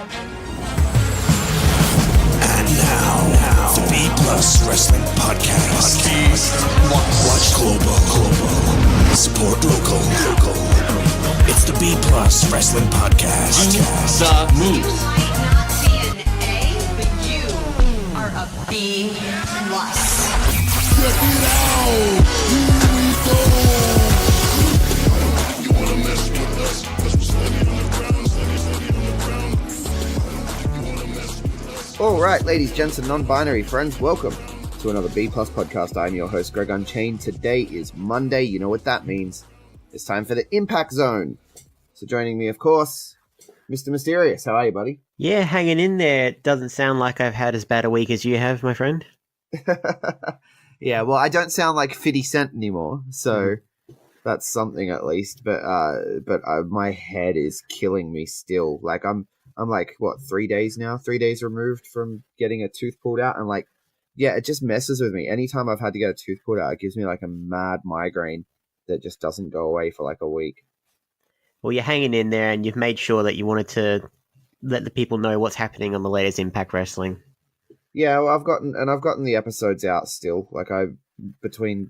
And now, the B Plus Wrestling Podcast. Watch global. Support local. It's the B Plus Wrestling Podcast. The move. You might not be an A, but you are a B plus. Check it out! Here we go! You wanna mess with us? Cause we're steady on the ground, You wanna mess with us? All right, ladies, gents, and non-binary friends, welcome to another B Plus podcast. I'm your host, Greg Unchained. Today is Monday. You know what that means. It's time for the Impact Zone. So joining me, of course, Mr. Mysterious. How are you, buddy? Yeah, hanging in there. It doesn't sound like I've had as bad a week as you have, my friend. Yeah, well, I don't sound like 50 Cent anymore, so that's something at least. But my head is killing me still. Like I'm like, what, 3 days now? 3 days removed from getting a tooth pulled out, and like, yeah, it just messes with me. Anytime I've had to get a tooth pulled out, it gives me like a mad migraine that just doesn't go away for like a week. Well, you're hanging in there, and you've made sure that you wanted to let the people know what's happening on the latest Impact Wrestling. Yeah, well, I've gotten the episodes out still. Like between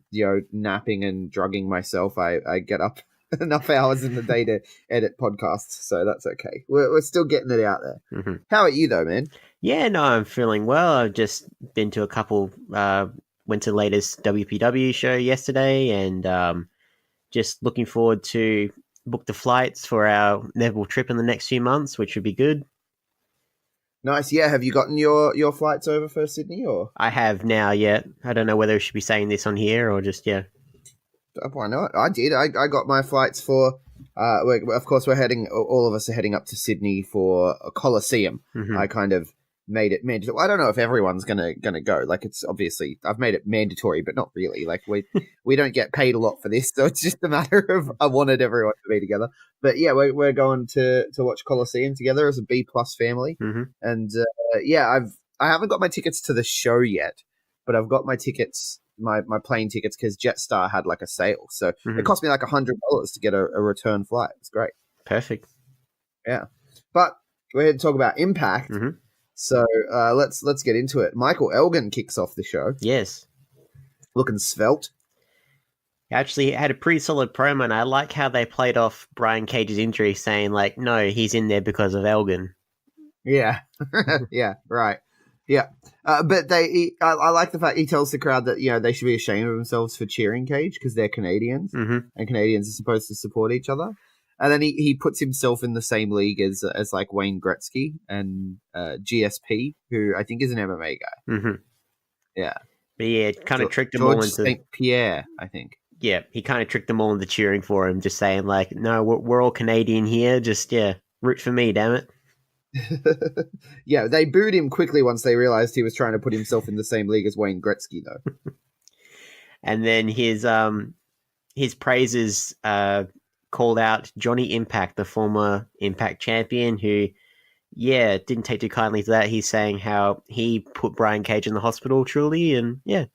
napping and drugging myself, I get up enough hours in the day to edit podcasts, so that's okay. We're still getting it out there. Mm-hmm. How are you though, man? Yeah, no, I'm feeling well. I've just been to a couple. Went to the latest WPW show yesterday, and just looking forward to book the flights for our Neville trip in the next few months, which would be good. Nice. Yeah, have you gotten your flights over for Sydney or? I have now, yeah. I don't know whether we should be saying this on here or just, yeah. Why not? I did. I got my flights for. Of course, all of us are heading up to Sydney for a Coliseum. Mm-hmm. I kind of made it mandatory. I don't know if everyone's gonna go. Like, it's obviously I've made it mandatory, but not really. Like we don't get paid a lot for this, so it's just a matter of I wanted everyone to be together. But yeah, we're going to watch Coliseum together as a B plus family, Mm-hmm. and yeah, I haven't got my tickets to the show yet, but I've got my tickets. My plane tickets because Jetstar had like a sale, so Mm-hmm. it cost me like $100 to get a return flight. It's great. Perfect. Yeah, but we're here to talk about Impact. Mm-hmm. So let's get into it. Michael Elgin kicks off the show, Yes. looking svelte. Actually, had a pretty solid promo, and I like how they played off Brian Cage's injury, saying, like, no, he's in there because of Elgin. Yeah, yeah, right. Yeah, but I like the fact he tells the crowd that they should be ashamed of themselves for cheering Cage because they're Canadians, Mm-hmm. and Canadians are supposed to support each other. And then he puts himself in the same league as like Wayne Gretzky and GSP, who I think is an MMA guy. Mm-hmm. Yeah, But yeah, it kind of tricked them George all into... St. Pierre, I think. Yeah, he kind of tricked them all into cheering for him, just saying, like, no, we're all Canadian here, just, yeah, root for me, damn it. Yeah, they booed him quickly once they realized he was trying to put himself in the same league as Wayne Gretzky, though. And then his praises called out Johnny Impact, the former Impact champion, who, yeah, didn't take too kindly to that. He's saying how he put Brian Cage in the hospital, truly, and yeah.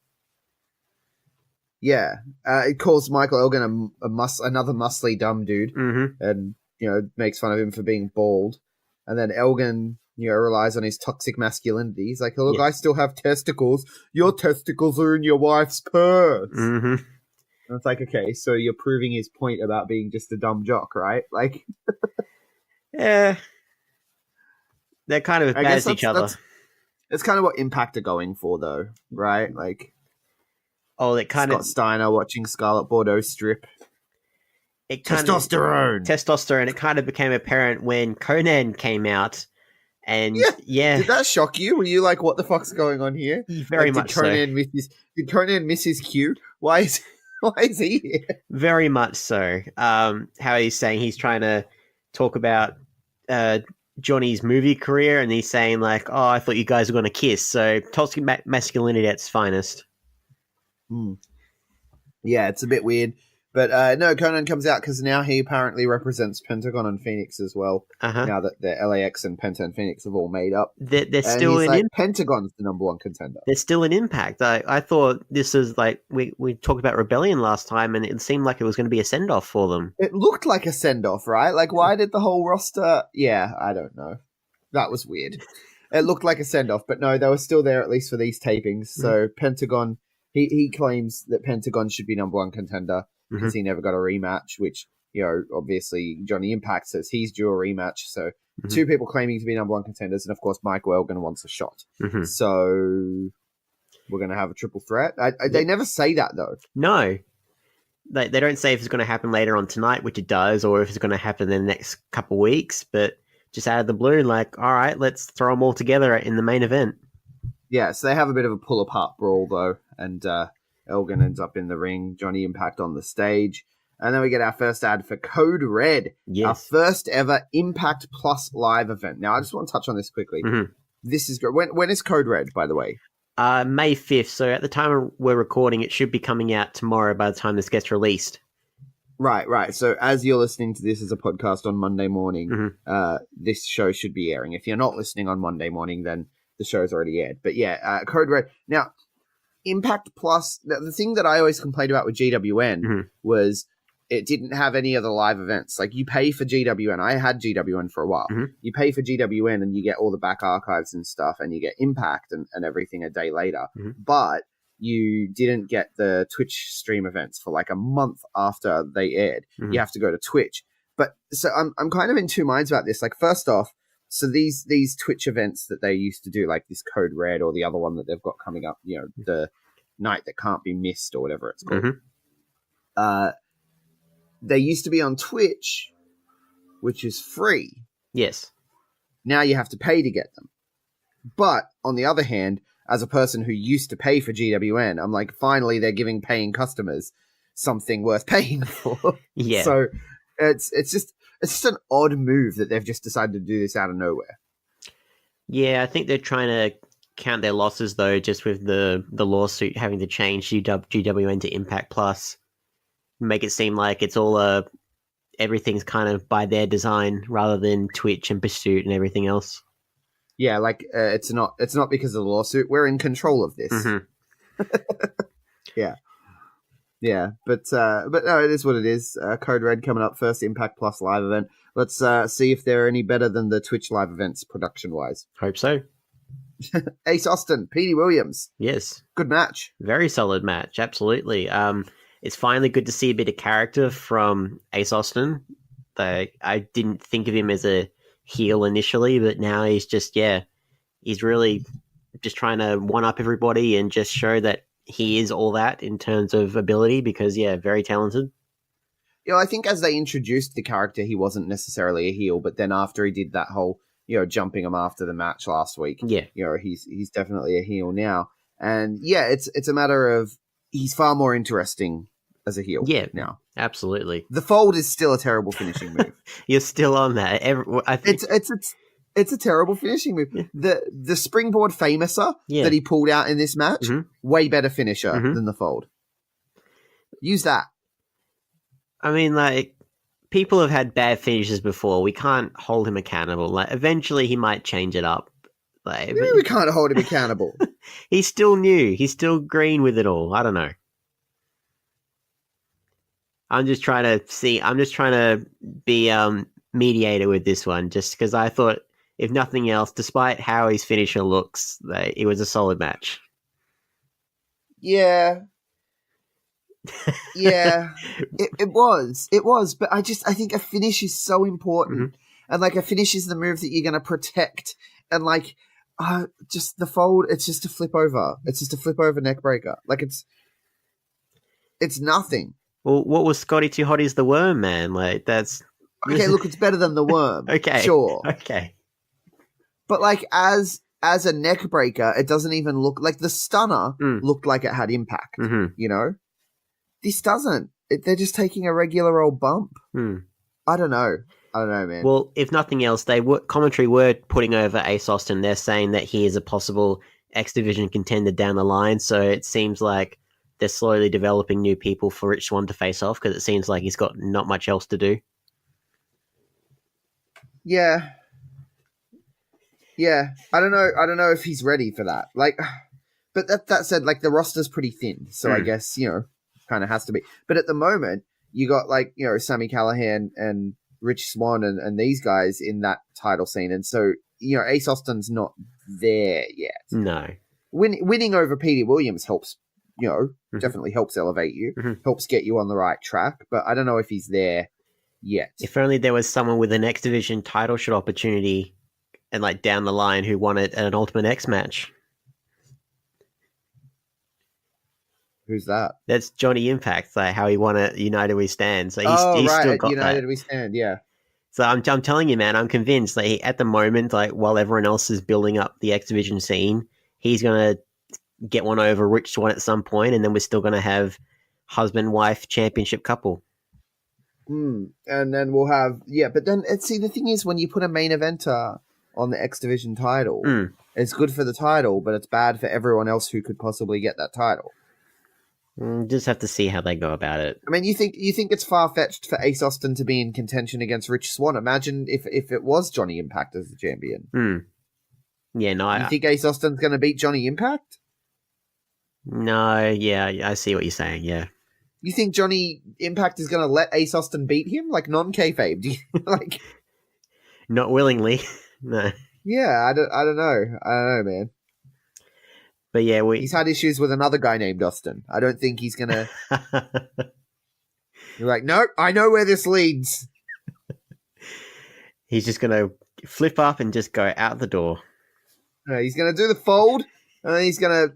Yeah, it calls Michael Elgin another muscly dumb dude, Mm-hmm. and makes fun of him for being bald. And then Elgin, relies on his toxic masculinity. He's like, "Look, Yeah. I still have testicles. Your testicles are in your wife's purse." Mm-hmm. And it's like, okay, so you're proving his point about being just a dumb jock, right? Like, Yeah. They're kind of as I bad guess as each other. That's kind of what Impact are going for, though, right? Like, Oh, it kind Scott of... Steiner watching Scarlett Bordeaux strip. It kind Testosterone. Testosterone. It kind of became apparent when Conan came out. And yeah, Did that shock you? Were you like, what the fuck's going on here? very Like, much so. Did Conan miss his cue? Why is he here? Very much so. How he's saying he's trying to talk about Johnny's movie career, and he's saying like, "Oh, I thought you guys were going to kiss." So toxic masculinity at its finest. Yeah, it's a bit weird. But no, Conan comes out because now he apparently represents Pentagon and Phoenix as well. Uh-huh. Now that the LAX and Penta and Phoenix have all made up. They're And still he's in like, Pentagon's the number one contender. They're still an Impact. I thought this is like we talked about Rebellion last time, and it seemed like it was going to be a send off for them. It looked like a send-off, right? Like, why did the whole roster... Yeah, I don't know. That was weird. It looked like a send-off, but no, they were still there at least for these tapings. So Pentagon, he claims that Pentagon should be number one contender because he never got a rematch, which, obviously Johnny Impact says he's due a rematch. So two people claiming to be number one contenders, and of course Mike Welgan wants a shot. So we're going to have a triple threat. They never say that, though. No. They don't say if it's going to happen later on tonight, which it does, or if it's going to happen in the next couple weeks, but just out of the blue, like, all right, let's throw them all together in the main event. Yeah, so they have a bit of a pull-apart brawl, though, and Elgin ends up in the ring, Johnny Impact on the stage, and then we get our first ad for Code Red, our first ever Impact Plus live event. Now, I just want to touch on this quickly. This is great. When is Code Red, by the way? May 5th, so at the time we're recording, it should be coming out tomorrow by the time this gets released. Right. So as you're listening to this as a podcast on Monday morning, this show should be airing. If you're not listening on Monday morning, then the show's already aired. But yeah, Code Red. Now, Impact Plus, the thing that I always complained about with GWN was it didn't have any of the live events. Like, you pay for GWN. I had GWN for a while. You pay for GWN and you get all the back archives and stuff, and you get Impact and everything a day later. But you didn't get the Twitch stream events for like a month after they aired. You have to go to Twitch. But so I'm kind of in two minds about this. Like, first off, so these Twitch events that they used to do, like this Code Red or the other one that they've got coming up, the night that can't be missed or whatever it's called. They used to be on Twitch, which is free. Yes. Now you have to pay to get them. But on the other hand, as a person who used to pay for GWN, I'm like, finally they're giving paying customers something worth paying for. Yeah. So it's just an odd move that they've just decided to do this out of nowhere. Yeah, I think they're trying to count their losses, though, just with the lawsuit having to change GWN to Impact Plus. Make it seem like it's all everything's kind of by their design rather than Twitch and Pursuit and everything else. Yeah, like it's not because of the lawsuit. We're in control of this. Yeah, but no, it is what it is. Code Red coming up first, Impact Plus live event. Let's see if they're any better than the Twitch live events production wise. Hope so. Ace Austin, Petey Williams. Yes, good match. Very solid match. Absolutely. It's finally good to see a bit of character from Ace Austin. I didn't think of him as a heel initially, but now he's just, he's really just trying to one-up everybody and just show that he is all that in terms of ability because, very talented. I think as they introduced the character, he wasn't necessarily a heel, but then after he did that whole, jumping him after the match last week, he's definitely a heel now. And, it's a matter of he's far more interesting as a heel now. Absolutely. The fold is still a terrible finishing move. You're still on that. I think it's a terrible finishing move. The springboard famouser that he pulled out in this match, way better finisher than the fold. Use that. I mean, like, people have had bad finishes before. We can't hold him accountable. Like, eventually he might change it up. Like, maybe we can't hold him accountable. He's still new. He's still green with it all. I don't know. I'm just trying to be mediator with this one, just because I thought, if nothing else, despite how his finisher looks, it was a solid match. Yeah. It was, but I think a finish is so important, and like a finish is the move that you're going to protect, and like just the fold, it's just a flip over. It's just a flip over neck breaker. Like it's nothing. Well, what was Scotty Too Hotty's the Worm, man? Like, that's... Okay, look, it's better than the Worm. Okay. Sure. Okay. But, like, as a neck breaker, it doesn't even look... Like, the stunner looked like it had impact, This doesn't. They're just taking a regular old bump. I don't know, man. Well, if nothing else, commentary were putting over Ace Austin. They're saying that he is a possible X Division contender down the line, so it seems like they're slowly developing new people for each one to face off because it seems like he's got not much else to do. Yeah. I don't know if he's ready for that. Like, but that said, like, the roster's pretty thin, so I guess, kind of has to be. But at the moment, you got, like, Sami Callihan and Rich Swann and these guys in that title scene, and so Ace Austin's not there yet. No. Winning over Petey Williams helps, Mhm. definitely helps elevate you, Mhm. helps get you on the right track, but I don't know if he's there yet. If only there was someone with an X Division title shot opportunity and like down the line who won it at an Ultimate X match. Who's that? That's Johnny Impact, like how he won at United We Stand. So he's right, still at got United that. We Stand, yeah. So I'm telling you, man, I'm convinced. Like at the moment, like while everyone else is building up the X Division scene, he's gonna get one over Rich Swann at some point, and then we're still gonna have husband-wife championship couple. And then we'll have but then see the thing is when you put a main eventer on the X Division title, it's good for the title, but it's bad for everyone else who could possibly get that title. Just have to see how they go about it. I mean, you think it's far fetched for Ace Austin to be in contention against Rich Swann? Imagine if it was Johnny Impact as the champion. Yeah, no, You think Ace Austin's going to beat Johnny Impact? No, yeah, I see what you're saying. Yeah, You think Johnny Impact is going to let Ace Austin beat him, like non-kayfabe? Do you, like, not willingly. No, yeah, I don't know, man. but yeah, He's had issues with another guy named Austin. I don't think he's gonna. You're like, nope, I know where this leads. He's just gonna flip up and just go out the door. No, he's gonna do the fold, and then he's gonna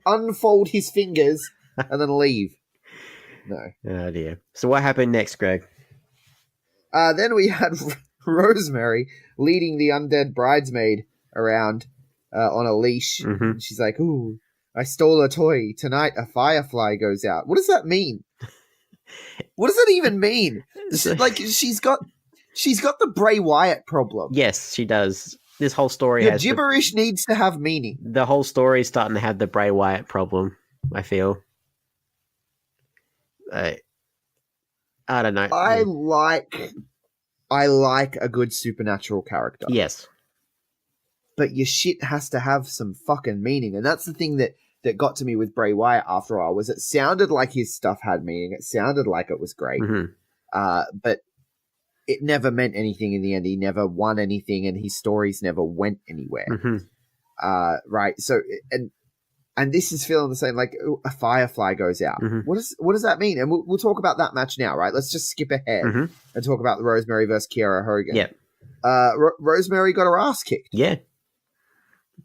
unfold his fingers, and then leave. No. Oh dear. So what happened next, Greg? Then we had Rosemary leading the undead bridesmaid around on a leash. And she's like, "Ooh, I stole a toy. Tonight a firefly goes out." What does that mean? What does that even mean? Like she's got the Bray Wyatt problem. Yes, she does. This whole story Your has gibberish needs to have meaning. the whole story is starting to have the Bray Wyatt problem. I feel. I don't know. I like a good supernatural character. Yes. But your shit has to have some fucking meaning. And that's the thing that got to me with Bray Wyatt after all, was it sounded like his stuff had meaning. It sounded like it was great. But it never meant anything in the end. He never won anything and his stories never went anywhere. Right. So, and this is feeling the same, like a firefly goes out. What does that mean? And we'll talk about that match now, right? Let's just skip ahead and talk about the Rosemary versus Kiera Hogan. Yeah. Rosemary got her ass kicked. Yeah.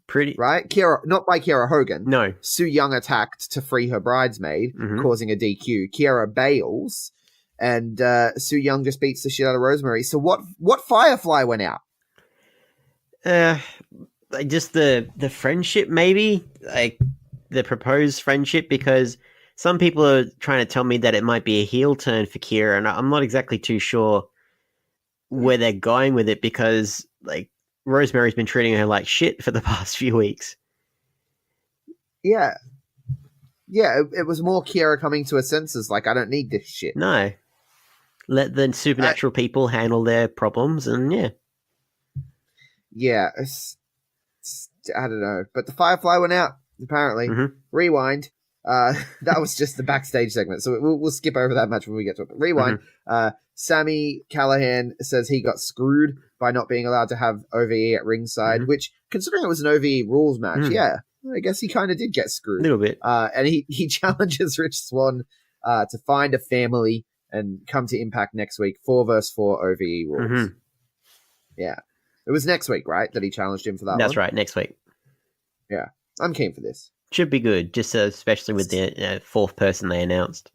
Pretty. Right? Not by Kiera Hogan. No. Su Yung attacked to free her bridesmaid, causing a DQ. Kiera bails, and Su Yung just beats the shit out of Rosemary. So what firefly went out? Just the friendship, maybe? Like, the proposed friendship, because some people are trying to tell me that it might be a heel turn for Kiera, and I'm not exactly too sure where they're going with it, because, like, Rosemary's been treating her like shit for the past few weeks. Yeah. Yeah, it was more Kiera coming to her senses, like, I don't need this shit. No. Let the supernatural people handle their problems, and yeah. Yeah, I don't know. But the firefly went out, apparently. Rewind. That was just the backstage segment, so we'll skip over that match when we get to it. But rewind. Sami Callihan says he got screwed by not being allowed to have OVE at ringside, which, considering it was an OVE rules match, yeah, I guess he kind of did get screwed. A little bit. And he challenges Rich Swann to find a family and come to Impact next week, 4 versus 4 OVE rules. Yeah. It was next week, right, that he challenged him for that That's one? right, next week. Yeah. I'm keen for this. Should be good, just especially with the fourth person they announced.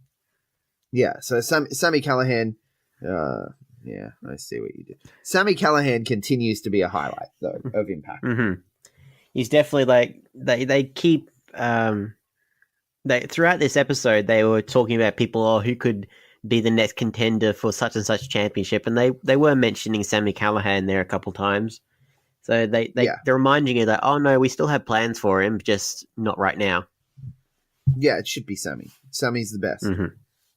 Yeah, so Sami Callihan, yeah, I see what you did. Sami Callihan continues to be a highlight, though, of Impact. He's definitely, like, they keep, throughout this episode, they were talking about people, who could be the next contender for such and such championship, and they were mentioning Sami Callihan there a couple times. So they're reminding you that, oh no, we still have plans for him, just not right now. Yeah, it should be Sami. Sami's the best.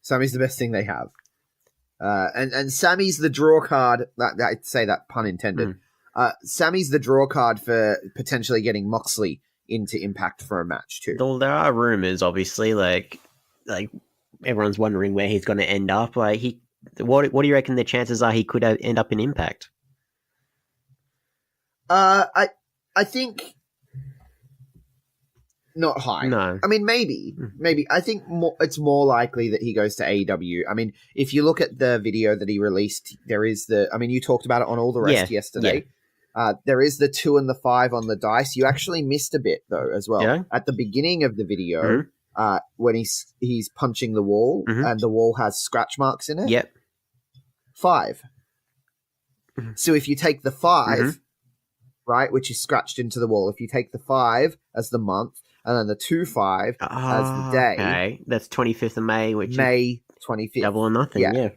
Sami's the best thing they have. And Sami's the draw card. I'd say that pun intended. Sami's the draw card for potentially getting Moxley into Impact for a match too. Well, there are rumors, obviously, like everyone's wondering where he's going to end up. Like what do you reckon the chances are he could end up in Impact? I think not high. No. I mean, maybe. I think it's more likely that he goes to AEW. I mean, if you look at the video that he released, there is you talked about it on All the Rest yesterday. There is the 2 and the 5 on the dice. You actually missed a bit though as well. Yeah. At the beginning of the video, when he's punching the wall and the wall has scratch marks in it. Yep. 5. So if you take the 5, right, which is scratched into the wall, if you take the 5 as the month and then the 2-5 as the day. Okay, that's 25th of May, which May is 25th. double or nothing, yeah.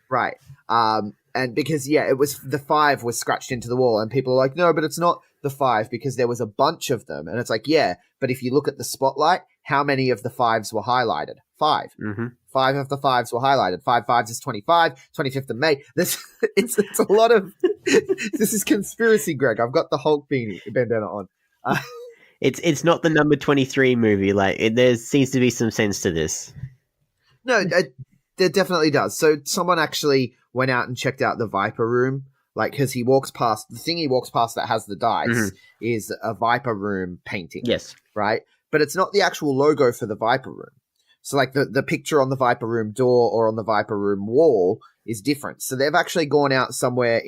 Right. And because, it was the 5 was scratched into the wall and people are like, no, but it's not the 5 because there was a bunch of them. And it's like, yeah, but if you look at the spotlight, how many of the 5s were highlighted? 5. 5 of the 5s were highlighted. 5 5s is 25, 25th of May. It's a lot of... This is conspiracy, Greg. I've got the Hulk bandana on. It's not the number 23 movie. There seems to be some sense to this. No, there definitely does. So someone actually went out and checked out the Viper Room, because he walks past... The thing he walks past that has the dice is a Viper Room painting. Yes. Right? But it's not the actual logo for the Viper Room. So, the picture on the Viper Room door or on the Viper Room wall is different. So they've actually gone out somewhere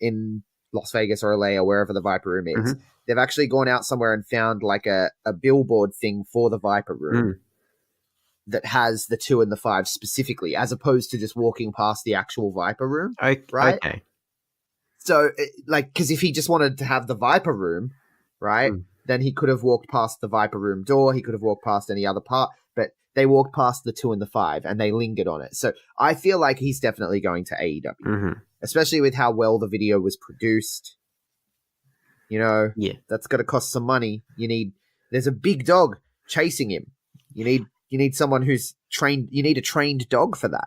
in Las Vegas or LA or wherever the Viper Room is. They've actually gone out somewhere and found, a billboard thing for the Viper Room that has the 2 and the 5 specifically, as opposed to just walking past the actual Viper Room. Right? Okay. So, because if he just wanted to have the Viper Room, right, then he could have walked past the Viper Room door. He could have walked past any other part. But they walked past the 2 and the 5 and they lingered on it. So I feel like he's definitely going to AEW, especially with how well the video was produced. That's going to cost some money. There's a big dog chasing him. You need someone who's trained. You need a trained dog for that.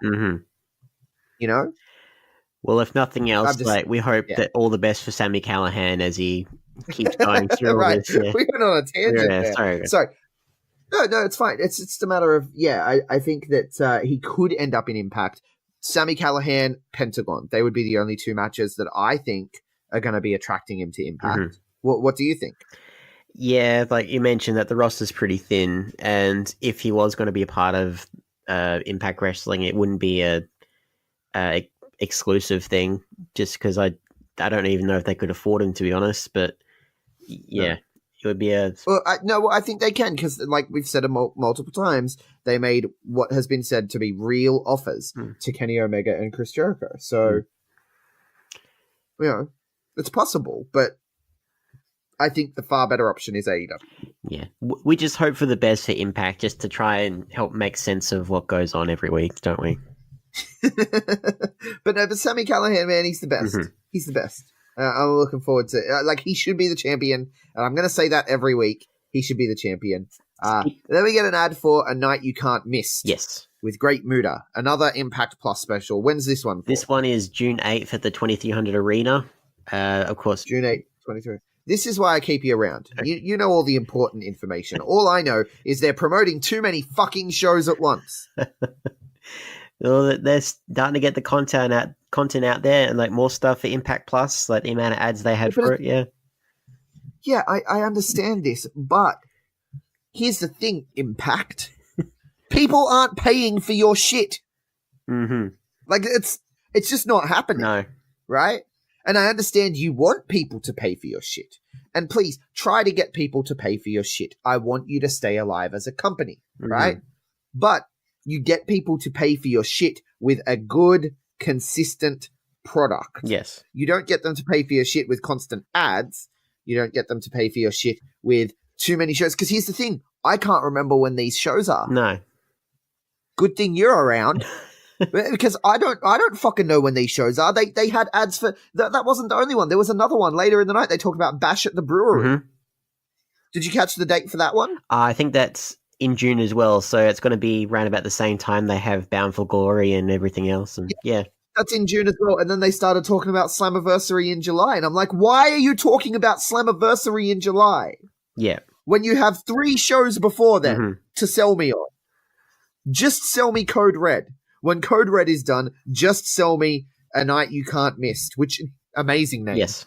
Well, if nothing else, we hope that all the best for Sami Callihan as he keeps going through all right. this. Yeah. We went on a tangent there. Sorry. No, it's fine. It's just a matter of, I think that he could end up in Impact. Sami Callihan, Pentagon. They would be the only 2 matches that I think are going to be attracting him to Impact. What do you think? Yeah, like you mentioned that the roster's pretty thin, and if he was going to be a part of Impact Wrestling, it wouldn't be a exclusive thing, just because I don't even know if they could afford him, to be honest, but yeah. No. It would be a... Well, I think they can, because like we've said multiple times, they made what has been said to be real offers to Kenny Omega and Chris Jericho. So, it's possible, but I think the far better option is AEW. Yeah. We just hope for the best for Impact, just to try and help make sense of what goes on every week, don't we? But Sami Callihan, man, he's the best. He's the best. I'm looking forward to it. He should be the champion. And I'm going to say that every week. He should be the champion. Then we get an ad for A Night You Can't Miss. Yes. With Great Muta. Another Impact Plus special. When's this one for? This one is June 8th at the 2300 Arena. Of course. June 8th, 23. This is why I keep you around. You know all the important information. All I know is they're promoting too many fucking shows at once. Well, they're starting to get the content out there, and more stuff for Impact Plus, the amount of ads they had for it. Yeah, I understand this, but here's the thing, Impact. People aren't paying for your shit. It's just not happening. No. Right? And I understand you want people to pay for your shit. And please, try to get people to pay for your shit. I want you to stay alive as a company, right? But you get people to pay for your shit with a good, consistent product. Yes. You don't get them to pay for your shit with constant ads. You don't get them to pay for your shit with too many shows. Because here's the thing. I can't remember when these shows are. No. Good thing you're around. Because I don't fucking know when these shows are. They had ads for... That wasn't the only one. There was another one later in the night. They talked about Bash at the Brewery. Did you catch the date for that one? I think that's in June as well, so it's going to be around about the same time they have Bound for Glory and everything else. And yeah. That's in June as well. And then they started talking about Slammiversary in July. And I'm like, why are you talking about Slammiversary in July? Yeah. When you have 3 shows before then to sell me on. Just sell me Code Red. When Code Red is done, just sell me A Night You Can't Miss, which amazing name. Yes.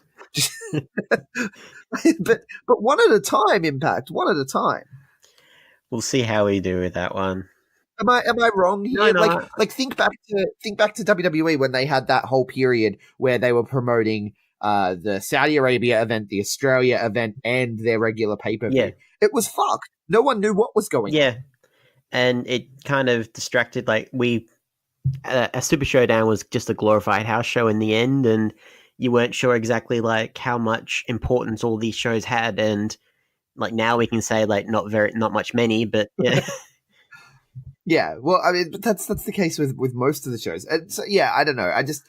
but one at a time, Impact. One at a time. We'll see how we do with that one. Am I wrong here? No, no. Like think back to WWE when they had that whole period where they were promoting the Saudi Arabia event, the Australia event, and their regular pay-per-view. Yeah. It was fucked. No one knew what was going on. Yeah, and it kind of distracted. Like a Super Showdown was just a glorified house show in the end, and you weren't sure exactly like how much importance all these shows had. And like now we can say like not much many, but yeah. Yeah, well, I mean, but that's the case with most of the shows. And so, yeah, I don't know. I just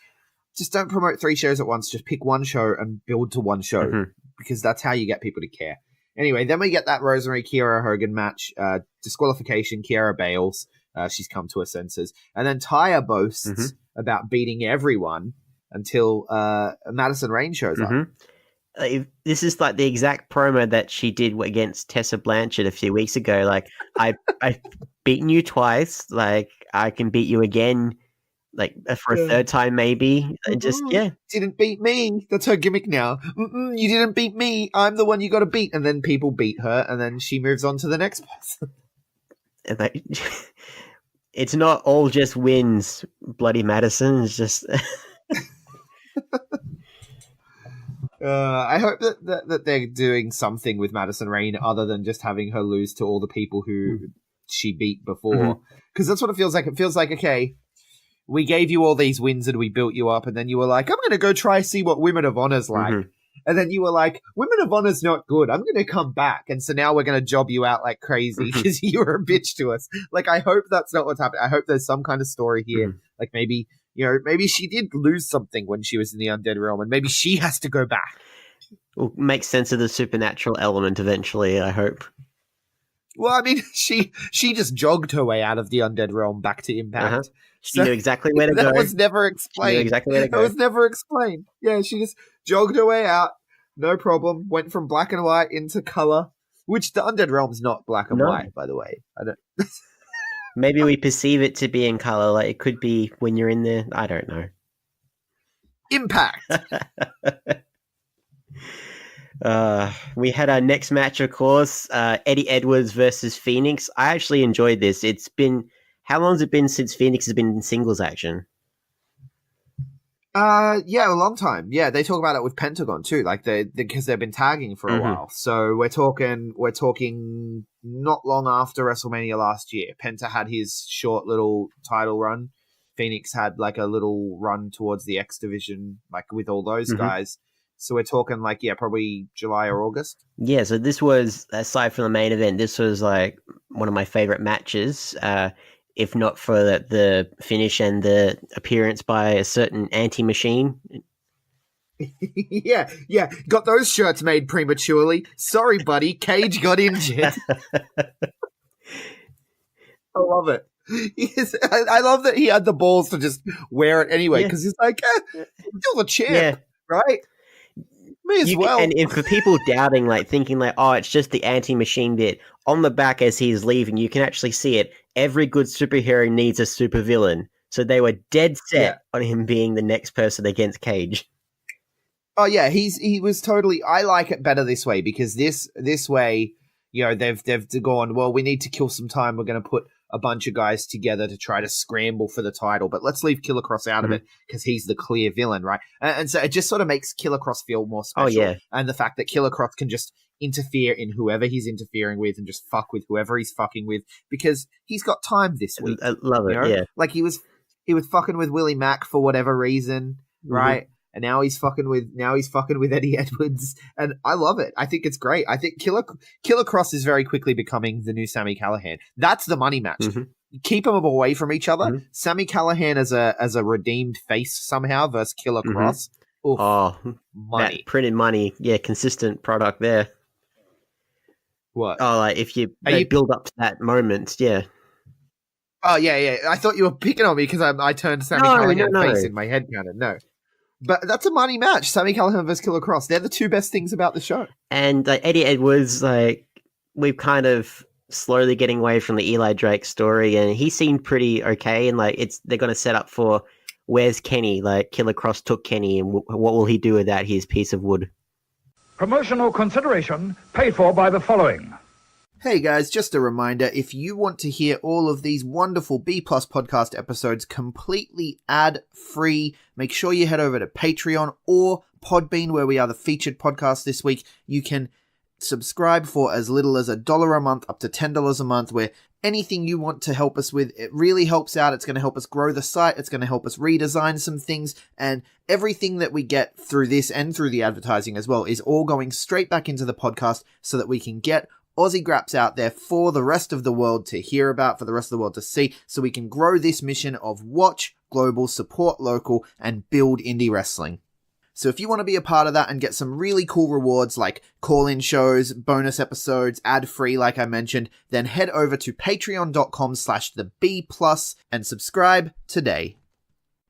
don't promote 3 shows at once. Just pick one show and build to one show because that's how you get people to care. Anyway, then we get that Rosemary Kiera Hogan match. Disqualification. Kiera bails. She's come to her senses, and then Taya boasts about beating everyone until Madison Rayne shows up. This is like the exact promo that she did against Tessa Blanchard a few weeks ago. Like, I've beaten you twice. Like, I can beat you again, like for a third time maybe. And just didn't beat me. That's her gimmick now. You didn't beat me. I'm the one you got to beat. And then people beat her, and then she moves on to the next person. And like, it's not all just wins, bloody Madison. It's just. I hope that they're doing something with Madison Rayne other than just having her lose to all the people who she beat before. Because that's what it feels like. It feels like, okay, we gave you all these wins and we built you up, and then you were like, I'm going to go try see what Women of Honor's like. And then you were like, Women of Honor's not good. I'm going to come back. And so now we're going to job you out like crazy because you were a bitch to us. Like, I hope that's not what's happening. I hope there's some kind of story here. Like maybe... You know, maybe she did lose something when she was in the Undead Realm, and maybe she has to go back. We'll make sense of the supernatural element eventually, I hope. Well, I mean, she just jogged her way out of the Undead Realm back to Impact. She knew exactly where to go. That was never explained. She knew exactly where to go. That was never explained. Yeah, she just jogged her way out, no problem. Went from black and white into color, which the Undead Realm's not black and white, by the way. I don't. Maybe we perceive it to be in color. Like it could be when you're in there. I don't know. Impact. We had our next match, of course, Eddie Edwards versus Phoenix. I actually enjoyed this. It's been how long has it been since Phoenix has been in singles action? Yeah, a long time. Yeah, they talk about it with Pentagon too, like because they've been tagging for a while. So we're talking not long after WrestleMania last year. Penta had his short little title run. Phoenix had like a little run towards the X division, like with all those guys. So we're talking like, probably July or August. Yeah, so this was, aside from the main event, this was like one of my favorite matches. If not for the finish and the appearance by a certain anti-machine. yeah. Got those shirts made prematurely. Sorry, buddy. Cage got injured. I love it. I love that he had the balls to just wear it anyway, because he's like, still the champ, right? May as well. And for people doubting, like thinking like, oh, it's just the anti-machine bit, on the back as he's leaving, you can actually see it. Every good superhero needs a supervillain. So they were dead set on him being the next person against Cage. Oh yeah, he was totally. I like it better this way because this way, they've gone. Well, we need to kill some time. We're going to put a bunch of guys together to try to scramble for the title, but let's leave Killer Cross out of it because he's the clear villain, right? And so it just sort of makes Killer Cross feel more special. Oh yeah, and the fact that Killer Cross can just interfere in whoever he's interfering with and just fuck with whoever he's fucking with because he's got time this week. I love it. Yeah, like he was fucking with Willie Mack for whatever reason, right? And now he's fucking with Eddie Edwards, and I love it. I think it's great. I think Killer Cross is very quickly becoming the new Sami Callihan. That's the money match. Keep them away from each other. Sami Callihan as a redeemed face somehow versus Killer Cross. Oof, money, that printed money. Yeah, consistent product there. What? Oh, like if you build up to that moment, yeah. Oh yeah. I thought you were picking on me because I turned Sami Callihan face in my head counted. No. But that's a money match. Sami Callihan versus Killer Cross. They're the two best things about the show. And Eddie Edwards, like we've kind of slowly getting away from the Eli Drake story, and he seemed pretty okay. And like they're going to set up for where's Kenny? Like, Killer Cross took Kenny, and what will he do with his piece of wood? Promotional consideration paid for by the following. Hey guys, just a reminder, if you want to hear all of these wonderful B Plus podcast episodes completely ad-free, make sure you head over to Patreon or Podbean, where we are the featured podcast this week. You can subscribe for as little as $1 a month up to $10 a month, where anything you want to help us with, it really helps out. It's going to help us grow the site. It's going to help us redesign some things, and everything that we get through this and through the advertising as well is all going straight back into the podcast so that we can get Aussie Graps out there for the rest of the world to hear about, for the rest of the world to see, so we can grow this mission of watch global, support local, and build indie wrestling. So if you want to be a part of that and get some really cool rewards like call-in shows, bonus episodes, ad-free like I mentioned, then head over to patreon.com/theb+ and subscribe today.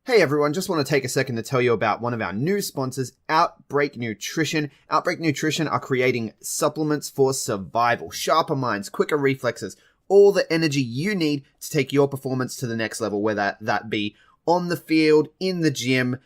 Hey everyone, just want to take a second to tell you about one of our new sponsors, Outbreak Nutrition. Outbreak Nutrition are creating supplements for survival, sharper minds, quicker reflexes, all the energy you need to take your performance to the next level, whether that be on the field, in the gym,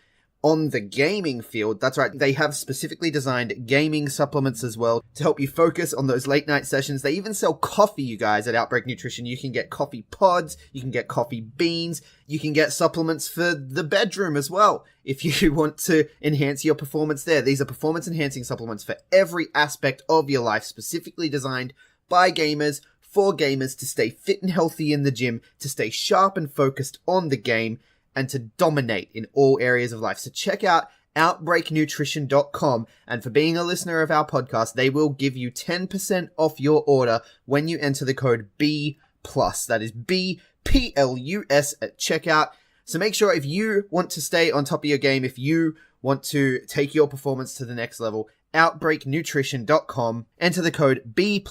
on the gaming field. That's right, they have specifically designed gaming supplements as well to help you focus on those late night sessions. They even sell coffee, you guys, at Outbreak Nutrition. You can get coffee pods, you can get coffee beans, you can get supplements for the bedroom as well if you want to enhance your performance there. These are performance enhancing supplements for every aspect of your life, specifically designed by gamers, for gamers, to stay fit and healthy in the gym, to stay sharp and focused on the game, and to dominate in all areas of life. So check out OUTBREAKNutrition.com, and for being a listener of our podcast, they will give you 10% off your order when you enter the code B+. That is BPLUS at checkout. So make sure, if you want to stay on top of your game, if you want to take your performance to the next level, OUTBREAKNutrition.com, enter the code B+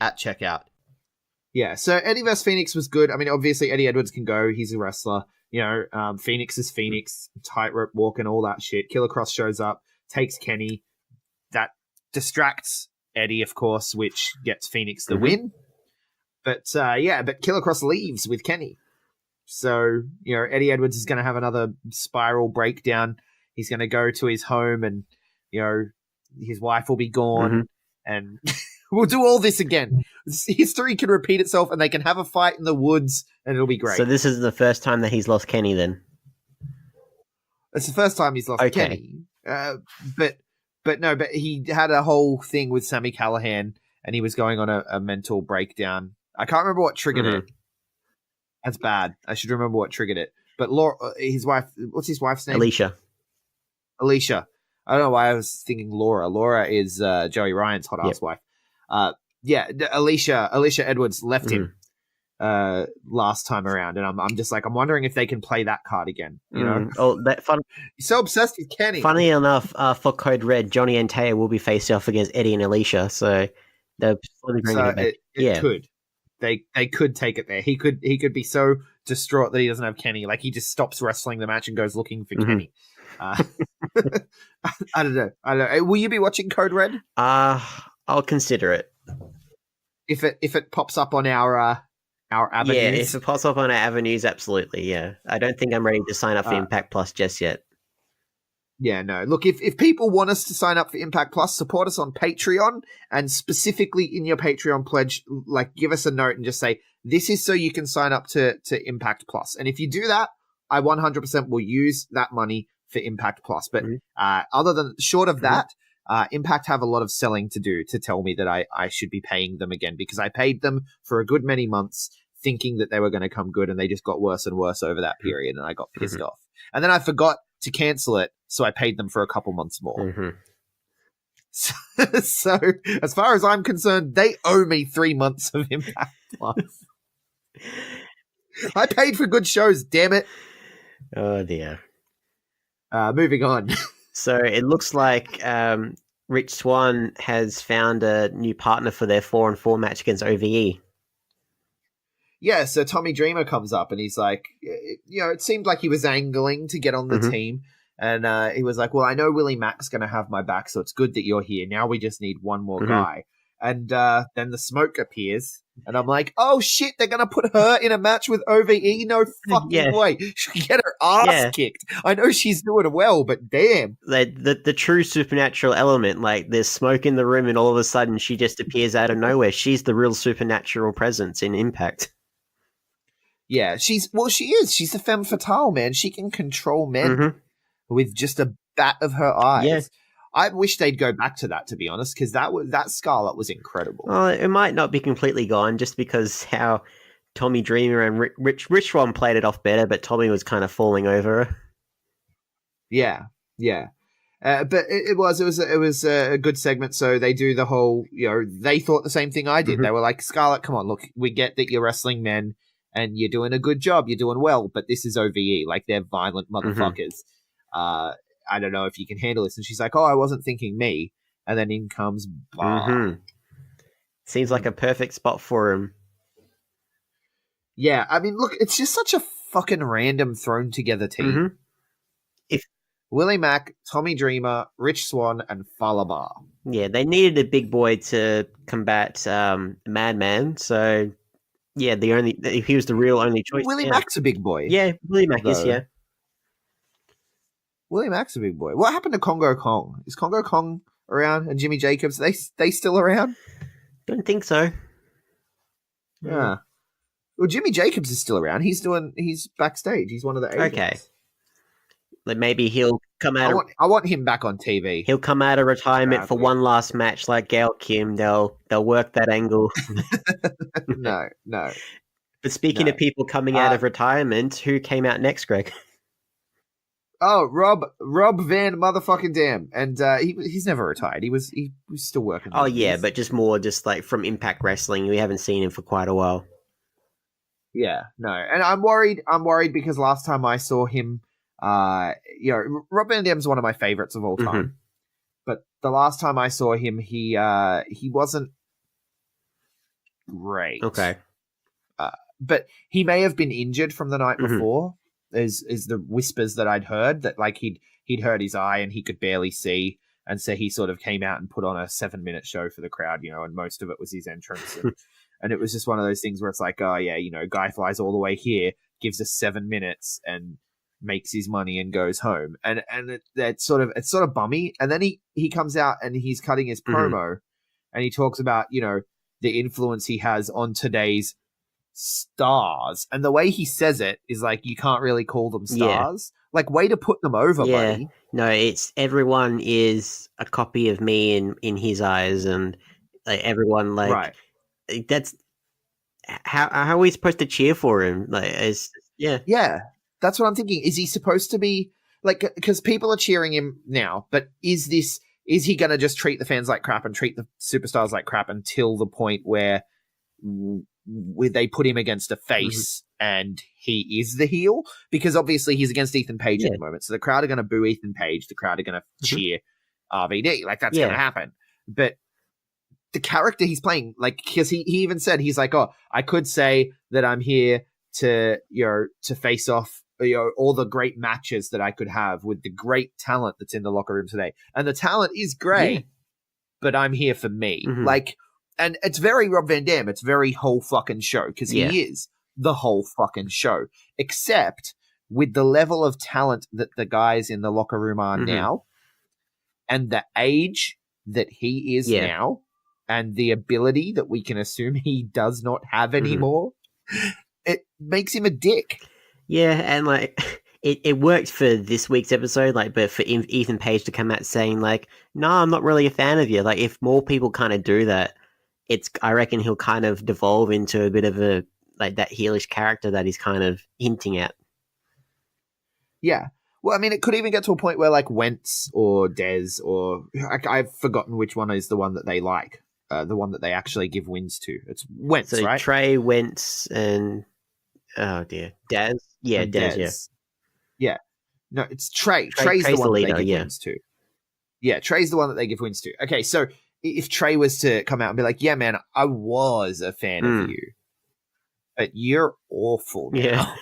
at checkout. Yeah, so Eddie vs. Phoenix was good. I mean, obviously Eddie Edwards can go. He's a wrestler. You know, Phoenix is Phoenix, tightrope walk and all that shit. Killer Cross shows up, takes Kenny. That distracts Eddie, of course, which gets Phoenix the win. But but Killer Cross leaves with Kenny. So, you know, Eddie Edwards is going to have another spiral breakdown. He's going to go to his home and, you know, his wife will be gone. And we'll do all this again. History can repeat itself, and they can have a fight in the woods, and it'll be great. So this is the first time that he's lost Kenny, then? It's the first time he's lost Kenny. But he had a whole thing with Sami Callihan, and he was going on a mental breakdown. I can't remember what triggered it. That's bad. I should remember what triggered it. But Laura, his wife, what's his wife's name? Alicia. I don't know why I was thinking Laura. Laura is Joey Ryan's hot-ass wife. Alicia Edwards left him last time around, and I'm just like, I'm wondering if they can play that card again. You know, He's so obsessed with Kenny. Funny enough, for Code Red, Johnny and Taya will be facing off against Eddie and Alicia, so they're slowly bringing it back. It could. They could take it there. He could be so distraught that he doesn't have Kenny, like he just stops wrestling the match and goes looking for Kenny. I don't know. Will you be watching Code Red? I'll consider it. If it pops up on our avenues. Yeah, if it pops up on our avenues, absolutely, yeah. I don't think I'm ready to sign up for Impact Plus just yet. Yeah, no. Look, if people want us to sign up for Impact Plus, support us on Patreon, and specifically in your Patreon pledge, like, give us a note and just say, this is so you can sign up to Impact Plus. And if you do that, I 100% will use that money for Impact Plus. But short of that, Impact have a lot of selling to do to tell me that I should be paying them again, because I paid them for a good many months thinking that they were going to come good, and they just got worse and worse over that period, and I got pissed off. And then I forgot to cancel it, so I paid them for a couple months more. So as far as I'm concerned, they owe me 3 months of Impact Plus. I paid for good shows, damn it. Oh, dear. Moving on. So it looks like Rich Swann has found a new partner for their 4-on-4 match against OVE. Yeah, so Tommy Dreamer comes up and he's like, you know, it seemed like he was angling to get on the team. And he was like, well, I know Willie Mack's going to have my back, so it's good that you're here. Now we just need one more guy. And then the smoke appears, and I'm like, oh shit, they're gonna put her in a match with OVE? No fucking Yeah. way. She'll get her ass Yeah. kicked. I know she's doing well, but damn. Like the true supernatural element, like there's smoke in the room and all of a sudden she just appears out of nowhere. She's the real supernatural presence in Impact. Yeah, she is. She's a femme fatale, man. She can control men Mhm. with just a bat of her eyes. Yeah. I wish they'd go back to that, to be honest, because that Scarlet was incredible. Well, it might not be completely gone just because how Tommy Dreamer and Rich Swann played it off better, but Tommy was kind of falling over her. Yeah, yeah. But it was a good segment. So they do the whole, they thought the same thing I did. Mhm. They were like, Scarlett, come on, look, we get that you're wrestling men and you're doing a good job, you're doing well, but this is OVE, like they're violent motherfuckers. I don't know if you can handle this. And she's like, oh, I wasn't thinking me. And then in comes Bar. Mhm. Seems like a perfect spot for him. Yeah, I mean, look, it's just such a fucking random thrown together team. Mhm. Willie Mack, Tommy Dreamer, Rich Swann, and Falabar. Yeah, they needed a big boy to combat Madman, so yeah, he was the real only choice. Willie yeah. Mack's a big boy. Yeah, Willie Mack is, Though. yeah. Willie Mack's a big boy. What happened to Congo Kong? Is Congo Kong around? And Jimmy Jacobs, they still around? Don't think so. Yeah. Well, Jimmy Jacobs is still around. He's backstage. He's one of the agents. Okay. Like maybe he'll come out. I want him back on TV. He'll come out of retirement for Sadly. one last match, like Gail Kim. They'll work that angle. No. But speaking No. of people coming out of retirement, who came out next, Greg? Oh, Rob Van motherfucking Dam, and he's never retired. He was still working. Oh yeah, but just like from Impact Wrestling. We haven't seen him for quite a while. Yeah, no, and I'm worried. Because last time I saw him, Rob Van Dam's one of my favorites of all time. But the last time I saw him, he wasn't great. Okay. But he may have been injured from the night before. Is the whispers that I'd heard that like he'd hurt his eye and he could barely see, and so he sort of came out and put on a 7-minute show for the crowd, and most of it was his entrance, and it was just one of those things where it's like, oh yeah, guy flies all the way here, gives us 7 minutes and makes his money and goes home, and it's sort of bummy, and then he comes out and he's cutting his promo, and he talks about the influence he has on today's stars, and the way he says it is like you can't really call them stars. Like, way to put them over, buddy. No, it's everyone is a copy of me in his eyes, and like everyone Right. That's how are we supposed to cheer for him? Like, Yeah, that's what I'm thinking. Is he supposed to be like, because people are cheering him now, but is he gonna just treat the fans like crap and treat the superstars like crap until the point where they put him against a face and he is the heel? Because obviously he's against Ethan Page at the moment, so the crowd are going to boo Ethan Page, the crowd are going to cheer RVD, like that's going to happen. But the character he's playing, like, because he even said, he's like, oh, I could say that I'm here to to face off all the great matches that I could have with the great talent that's in the locker room today, and the talent is great, but I'm here for me. Like, and it's very Rob Van Dam. It's very whole fucking show, because he is the whole fucking show, except with the level of talent that the guys in the locker room are now, and the age that he is now, and the ability that we can assume he does not have anymore, it makes him a dick. Yeah, and like it worked for this week's episode, like, but for Ethan Page to come out saying like, no, I'm not really a fan of you. Like, if more people kind of do that, I reckon he'll kind of devolve into a bit of a like that heelish character that he's kind of hinting at. Yeah. Well, I mean, it could even get to a point where like Wentz or Dez, or I've forgotten which one is the one that they like, the one that they actually give wins to. It's Wentz, So right? Trey, Wentz, and oh dear, Daz. Yeah, And Daz. Dez. Yeah. No, it's Trey. Trey's Trey's the one leader, that they give wins to. Yeah, Trey's the one that they give wins to. Okay, so if Trey was to come out and be like, yeah, man, I was a fan of you, but you're awful now. Yeah.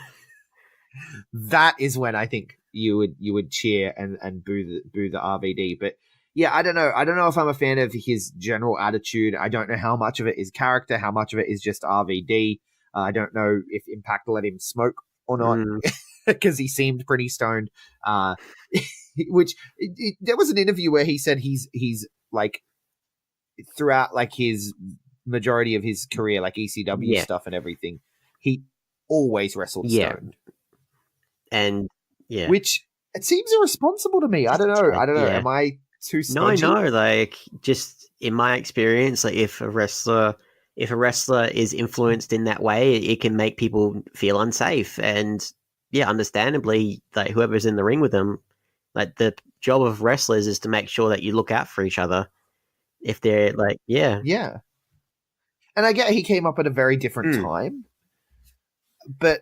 That is when I think you would cheer and boo the RVD. But yeah, I don't know. I don't know if I'm a fan of his general attitude. I don't know how much of it is character, how much of it is just RVD. I don't know if Impact let him smoke or not because he seemed pretty stoned. There was an interview where he said he's like throughout like his majority of his career, like ECW stuff and everything, he always wrestled stoned. And which it seems irresponsible to me. I don't know. Yeah. Am I too stodgy? No. Like, just in my experience, like if a wrestler is influenced in that way, it can make people feel unsafe. And yeah, understandably, like whoever's in the ring with them, like the job of wrestlers is to make sure that you look out for each other. If they're like, yeah. And I get he came up at a very different time, but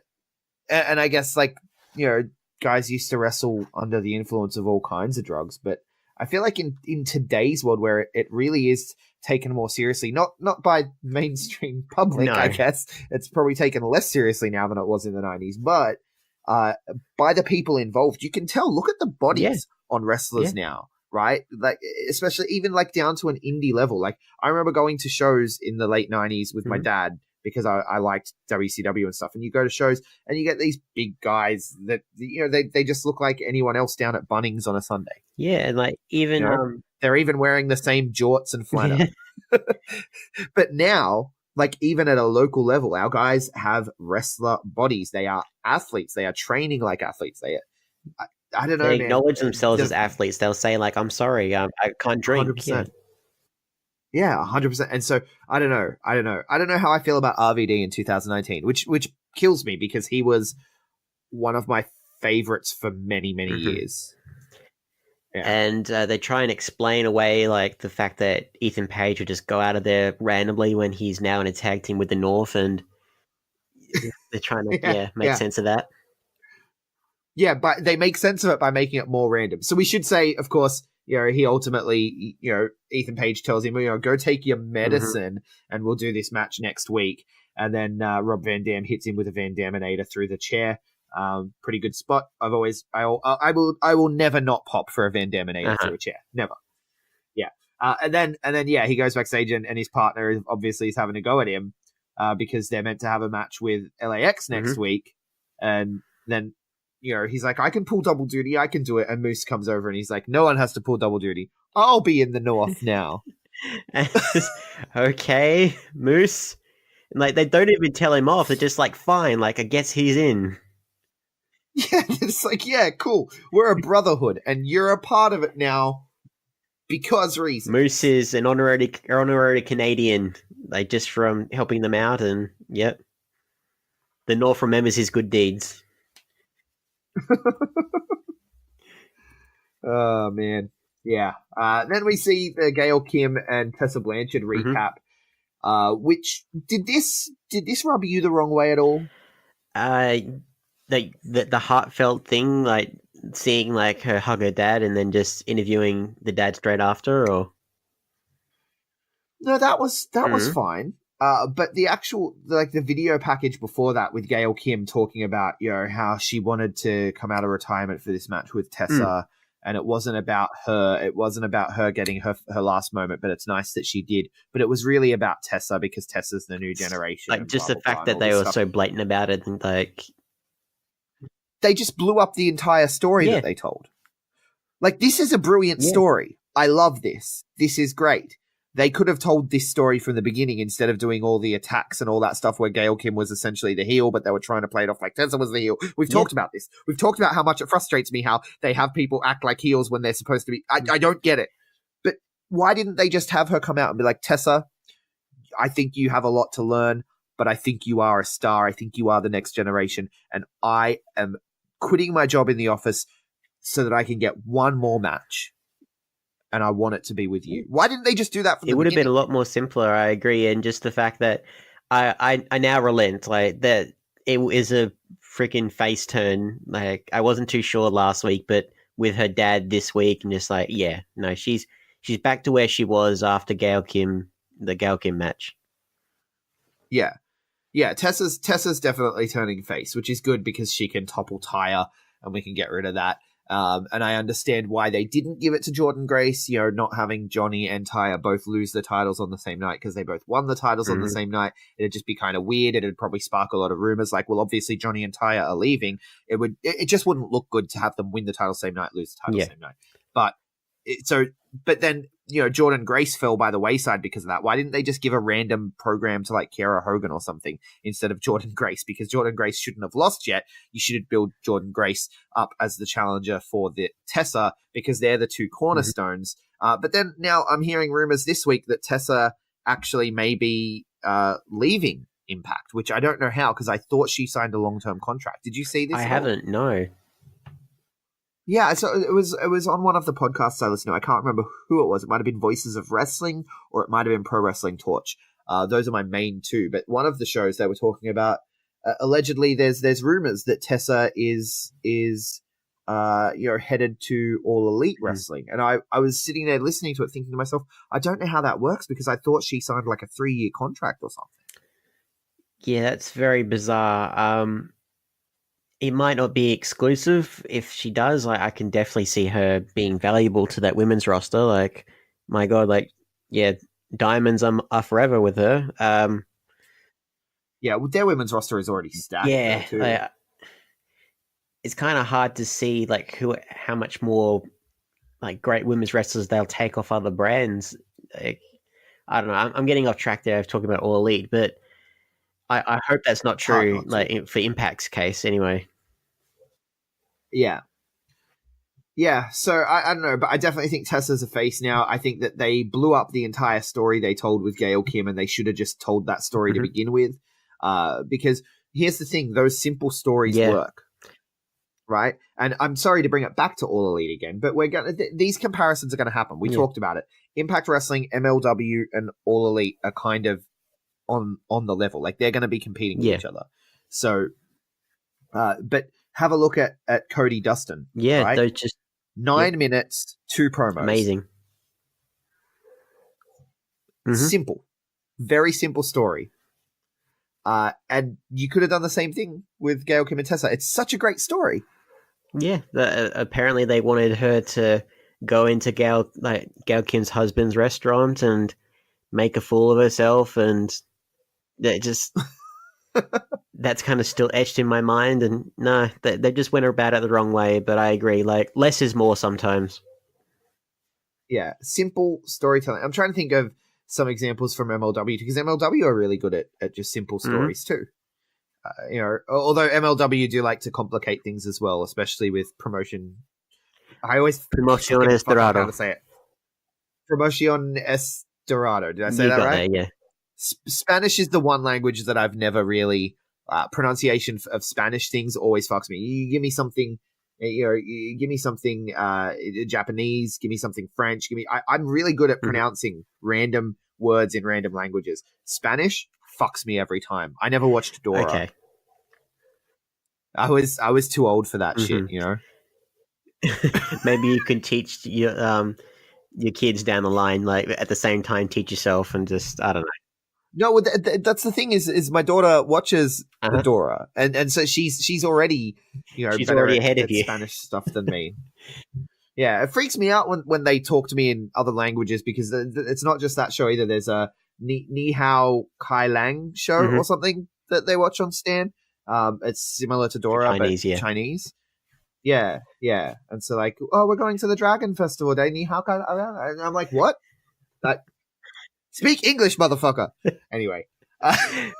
and I guess like, you know, guys used to wrestle under the influence of all kinds of drugs, but I feel like in today's world where it really is taken more seriously, not by mainstream public, I guess it's probably taken less seriously now than it was in the 90s, but by the people involved, you can tell. Look at the bodies on wrestlers now, right? Like, especially even like down to an indie level. Like, I remember going to shows in the late 90s with my dad because I liked WCW and stuff. And you go to shows and you get these big guys that, you know, they just look like anyone else down at Bunnings on a Sunday. Yeah, and like even you know? They're even wearing the same jorts and flannel. But now, like even at a local level, our guys have wrestler bodies. They are athletes. They are training like athletes. I don't know. They acknowledge themselves as athletes. They'll say like, "I'm sorry, I can't drink." 100%. Yeah, 100%. And so I don't know how I feel about RVD in 2019, which kills me because he was one of my favorites for many years. Yeah. And they try and explain away like the fact that Ethan Page would just go out of there randomly when he's now in a tag team with the North, and they're trying to make sense of that. Yeah, but they make sense of it by making it more random. So we should say, of course, you know, he ultimately, you know, Ethan Page tells him, you know, go take your medicine and we'll do this match next week. And then Rob Van Dam hits him with a Van Daminator through the chair. Pretty good spot. I will never not pop for a Van Daminator through a chair. Never. Yeah. And then he goes backstage and his partner obviously is having a go at him because they're meant to have a match with LAX next week. And then, you know, he's like, I can pull double duty. I can do it. And Moose comes over and he's like, no one has to pull double duty. I'll be in the North now. Okay, Moose. And like, they don't even tell him off. They're just like, fine. Like, I guess he's in. Yeah, it's like, yeah, cool. We're a brotherhood and you're a part of it now because reason. Moose is an honorary Canadian, like just from helping them out, and yep. The North remembers his good deeds. Oh man. Yeah. Then we see the Gail Kim and Tessa Blanchard recap. Which did this rub you the wrong way at all? The heartfelt thing, like seeing like her hug her dad and then just interviewing the dad straight after, or no, that was fine. But the actual, like the video package before that with Gail Kim talking about, you know, how she wanted to come out of retirement for this match with Tessa, and it wasn't about her. It wasn't about her getting her last moment, but it's nice that she did. But it was really about Tessa because Tessa's the new generation. Like just the fact that they were so blatant about it, and like they just blew up the entire story that they told. Like, this is a brilliant story. I love this. This is great. They could have told this story from the beginning instead of doing all the attacks and all that stuff where Gail Kim was essentially the heel, but they were trying to play it off like Tessa was the heel. We've talked about this. We've talked about how much it frustrates me how they have people act like heels when they're supposed to be. I don't get it. But why didn't they just have her come out and be like, Tessa, I think you have a lot to learn, but I think you are a star. I think you are the next generation. And I am quitting my job in the office so that I can get one more match. And I want it to be with you. Why didn't they just do that from the beginning? It would have been a lot more simpler, I agree. And just the fact that I now relent, like that it is a freaking face turn. Like, I wasn't too sure last week, but with her dad this week, and just like, yeah, no, she's back to where she was after the Gail Kim match. Yeah. Yeah, Tessa's definitely turning face, which is good because she can topple Tyre and we can get rid of that. And I understand why they didn't give it to Jordan Grace, not having Johnny and Taya both lose the titles on the same night because they both won the titles on the same night. It'd just be kind of weird. It'd probably spark a lot of rumors like, well, obviously Johnny and Taya are leaving. It just wouldn't look good to have them win the title same night, lose the title same night. But then, Jordan Grace fell by the wayside because of that. Why didn't they just give a random program to like Kiera Hogan or something instead of Jordan Grace? Because Jordan Grace shouldn't have lost yet. You should build Jordan Grace up as the challenger for the Tessa because they're the two cornerstones. But then now I'm hearing rumors this week that Tessa actually may be leaving Impact, which I don't know how because I thought she signed a long-term contract. Did you see this? I haven't, no. Yeah, so it was on one of the podcasts I listened to. I can't remember who it was. It might have been Voices of Wrestling or it might have been Pro Wrestling Torch. Those are my main two. But one of the shows they were talking about, allegedly there's rumors that Tessa is headed to All Elite Wrestling. And I was sitting there listening to it thinking to myself, I don't know how that works because I thought she signed like a 3-year contract or something. Yeah, that's very bizarre. It might not be exclusive. If she does, like, I can definitely see her being valuable to that women's roster. Like, my God, like, yeah, diamonds are forever with her. Yeah, well, their women's roster is already stacked. Yeah, too. like, it's kind of hard to see like how much more like great women's wrestlers they'll take off other brands. Like, I don't know. I'm getting off track there of talking about All Elite, but I hope that's not true. Like for Impact's case, anyway. Yeah. Yeah, so I don't know, but I definitely think Tessa's a face now. I think that they blew up the entire story they told with Gail Kim, and they should have just told that story to begin with. Because here's the thing, those simple stories work. Right? And I'm sorry to bring it back to All Elite again, but these comparisons are going to happen. We talked about it. Impact Wrestling, MLW, and All Elite are kind of on the level. Like, they're going to be competing with each other. So, but have a look at Cody Dustin. Yeah, right? those just 9 minutes, 2 promos. Amazing. Simple. Very simple story. And you could have done the same thing with Gail Kim and Tessa. It's such a great story. Yeah, apparently they wanted her to go into Gail Kim's husband's restaurant and make a fool of herself, and that just that's kind of still etched in my mind. And no, they just went about it the wrong way. But I agree, like, less is more sometimes. Yeah, simple storytelling. I'm trying to think of some examples from MLW because MLW are really good at just simple stories too. Although MLW do like to complicate things as well, especially with promotion. I always Promotion Estorado. How to say it? Promotion Estorado. Did I say that right? There, yeah. Spanish is the one language that I've never really pronunciation of Spanish things always fucks me. You give me something. You give me something Japanese, give me something French, I'm really good at pronouncing random words in random languages. Spanish fucks me every time. I never watched Dora. Okay. I was too old for that shit, Maybe you can teach your kids down the line, like at the same time teach yourself, and just, I don't know. No, that's the thing is my daughter watches Dora, and so she's already she's better already at, ahead of at you. Spanish stuff than me. Yeah, it freaks me out when they talk to me in other languages because it's not just that show either. There's a Ni Hao Kai Lang show or something that they watch on Stan. It's similar to Dora, Chinese, but Chinese. Yeah, yeah. And so like, oh, we're going to the Dragon Festival day. Ni Hao Kai Lang. And I'm like, what? Speak English, motherfucker. Anyway, I'm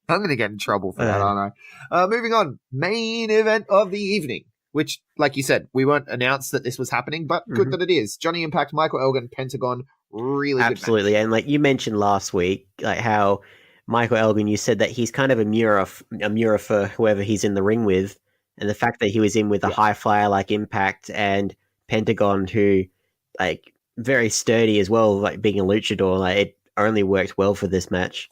going to get in trouble for that, aren't I? Moving on. Main event of the evening, which, like you said, we weren't announced that this was happening, but good that it is. Johnny Impact, Michael Elgin, Pentagon, really absolutely. Good match. And like you mentioned last week, like how Michael Elgin, you said that he's kind of a mirror for whoever he's in the ring with, and the fact that he was in with a high flyer like Impact and Pentagon, who like very sturdy as well, like being a luchador, like it only worked well for this match.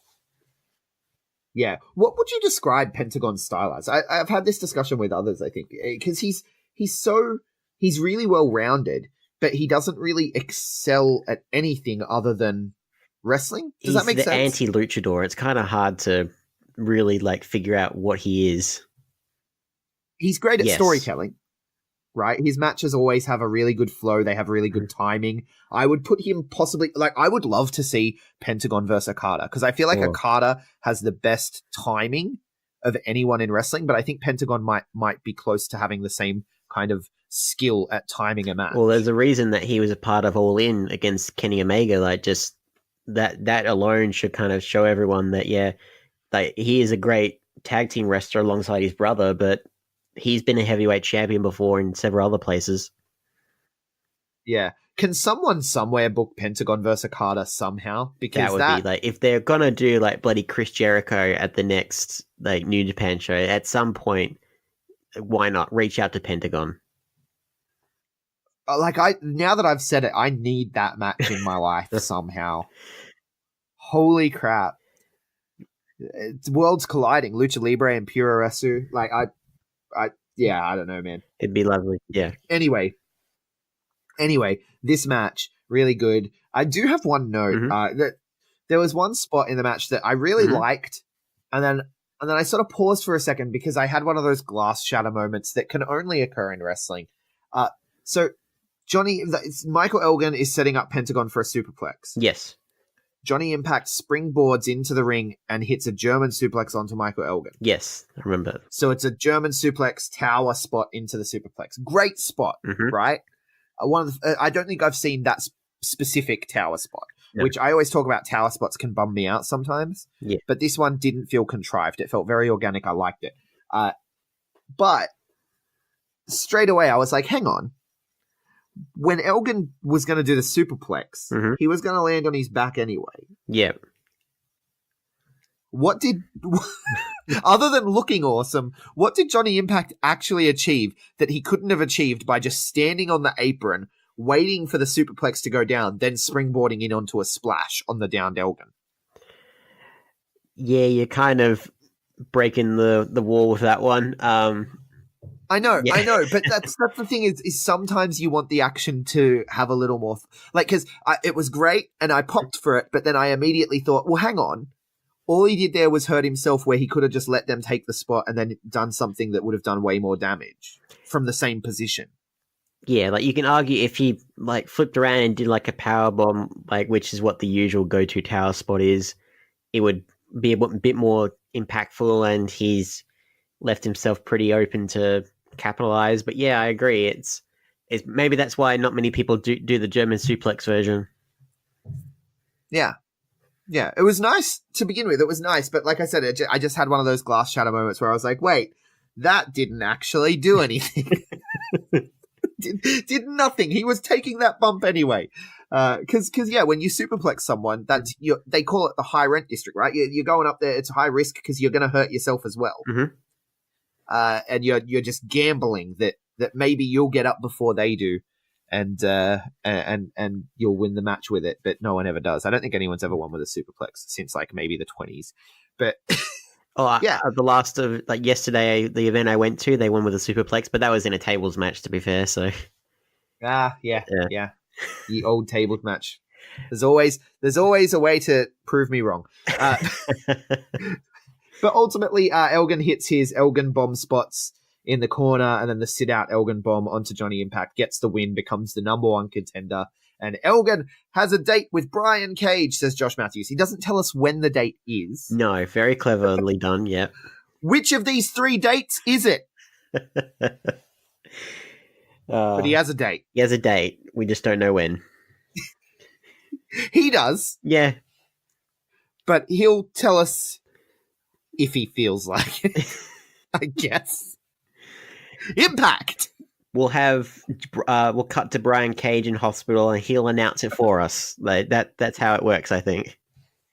Yeah. What would you describe Pentagon's style as? I've had this discussion with others, I think, because he's really well rounded, but he doesn't really excel at anything other than wrestling. Does that make sense? He's the anti-luchador. It's kind of hard to really like figure out what he is. He's great at storytelling. right? His matches always have a really good flow. They have really good timing. I would put him possibly, like, I would love to see Pentagon versus Okada, because I feel like Okada has the best timing of anyone in wrestling, but I think Pentagon might be close to having the same kind of skill at timing a match. Well, there's a reason that he was a part of All In against Kenny Omega. Like, just that alone should kind of show everyone that, yeah, like, he is a great tag team wrestler alongside his brother, but he's been a heavyweight champion before in several other places. Yeah. Can someone somewhere book Pentagon versus Okada somehow? Because that would be like, if they're gonna do like bloody Chris Jericho at the next like New Japan show, at some point, why not reach out to Pentagon? Like, now that I've said it, I need that match in my life somehow. Holy crap. It's worlds colliding. Lucha Libre and Puroresu. Like, yeah, I don't know, man. It'd be lovely. Yeah. Anyway, this match, really good. I do have one note. That there was one spot in the match that I really liked, and then I sort of paused for a second because I had one of those glass shatter moments that can only occur in wrestling. So Michael Elgin is setting up Pentagon for a superplex. Yes. Johnny Impact springboards into the ring and hits a German suplex onto Michael Elgin. Yes, I remember. So it's a German suplex tower spot into the superplex. Great spot, right? I don't think I've seen that specific tower spot, which I always talk about. Tower spots can bum me out sometimes, but this one didn't feel contrived. It felt very organic. I liked it. But straight away, I was like, hang on. When Elgin was going to do the superplex, he was going to land on his back anyway. Yeah. What did, other than looking awesome, what did Johnny Impact actually achieve that he couldn't have achieved by just standing on the apron, waiting for the superplex to go down, then springboarding in onto a splash on the downed Elgin? Yeah, you're kind of breaking the wall with that one. I know, but that's the thing is sometimes you want the action to have a little more, because it was great and I popped for it, but then I immediately thought, well, hang on. All he did there was hurt himself, where he could have just let them take the spot and then done something that would have done way more damage from the same position. Yeah, like, you can argue if he like flipped around and did like a power bomb, like, which is what the usual go-to tower spot is, it would be a bit more impactful, and he's left himself pretty open to capitalize. But yeah, I agree. It's maybe that's why not many people do the German suplex version. Yeah. Yeah, it was nice to begin with. It was nice, but like I said, I just had one of those glass shatter moments where I was like, wait, that didn't actually do anything. did nothing. He was taking that bump anyway. Because yeah, when you superplex someone, they call it the high rent district, right? You're going up there. It's high risk because you're going to hurt yourself as well. And you're just gambling that maybe you'll get up before they do, and you'll win the match with it. But no one ever does. I don't think anyone's ever won with a superplex since like maybe the 20s. But the last of like yesterday, the event I went to, they won with a superplex, but that was in a tables match, to be fair. So yeah. The old tables match. There's always a way to prove me wrong. But ultimately, Elgin hits his Elgin bomb spots in the corner, and then the sit-out Elgin bomb onto Johnny Impact, gets the win, becomes the number one contender. And Elgin has a date with Brian Cage, says Josh Matthews. He doesn't tell us when the date is. No, very cleverly done, yeah. Which of these 3 dates is it? But he has a date. He has a date. We just don't know when. He does. Yeah. But he'll tell us if he feels like it, I guess. Impact! We'll cut to Brian Cage in hospital, and he'll announce it for us. Like that's how it works, I think.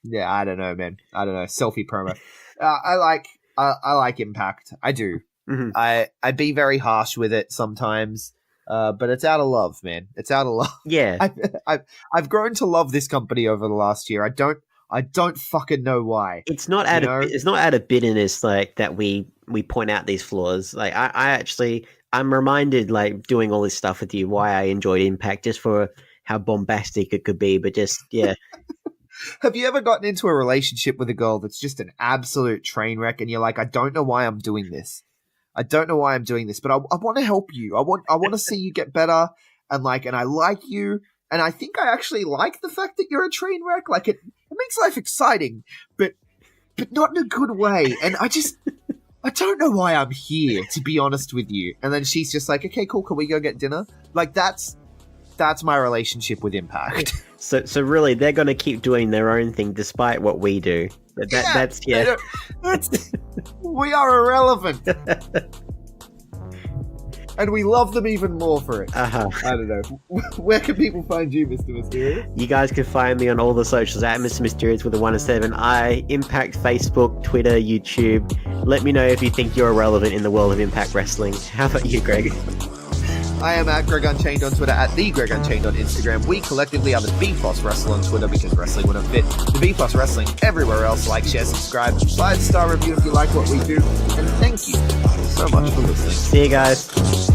Yeah, I don't know, man. I don't know. Selfie promo. I like Impact. I do. I be very harsh with it sometimes, but it's out of love, man. It's out of love. Yeah. I've grown to love this company over the last year. I don't fucking know why. It's not out of bitterness, like, that we point out these flaws. Like, I'm reminded, like, doing all this stuff with you, why I enjoyed Impact, just for how bombastic it could be. But just, yeah. Have you ever gotten into a relationship with a girl that's just an absolute train wreck, and you're like, I don't know why I'm doing this. I don't know why I'm doing this, but I want to help you. I want to see you get better, and I like you, and I think I actually like the fact that you're a train wreck. Like, it makes life exciting, but not in a good way. And I don't know why I'm here, to be honest with you. And then she's just like, okay, cool, can we go get dinner? Like, that's my relationship with Impact. So really, they're going to keep doing their own thing despite what we do. That's we are irrelevant. And we love them even more for it. Uh-huh. I don't know. Where can people find you, Mr. Mysterious? You guys can find me on all the socials at Mr Myster1ous with a 1 and 7. I Impact Facebook, Twitter, YouTube. Let me know if you think you're irrelevant in the world of Impact Wrestling. How about you, Greg? I am at GregUnchained on Twitter, at the GregUnchained on Instagram. We collectively are the B-Plus Wrestle on Twitter because wrestling wouldn't fit. The B-Plus Wrestling everywhere else. Like, share, subscribe, 5-star review if you like what we do. And thank you so much for listening. See you guys.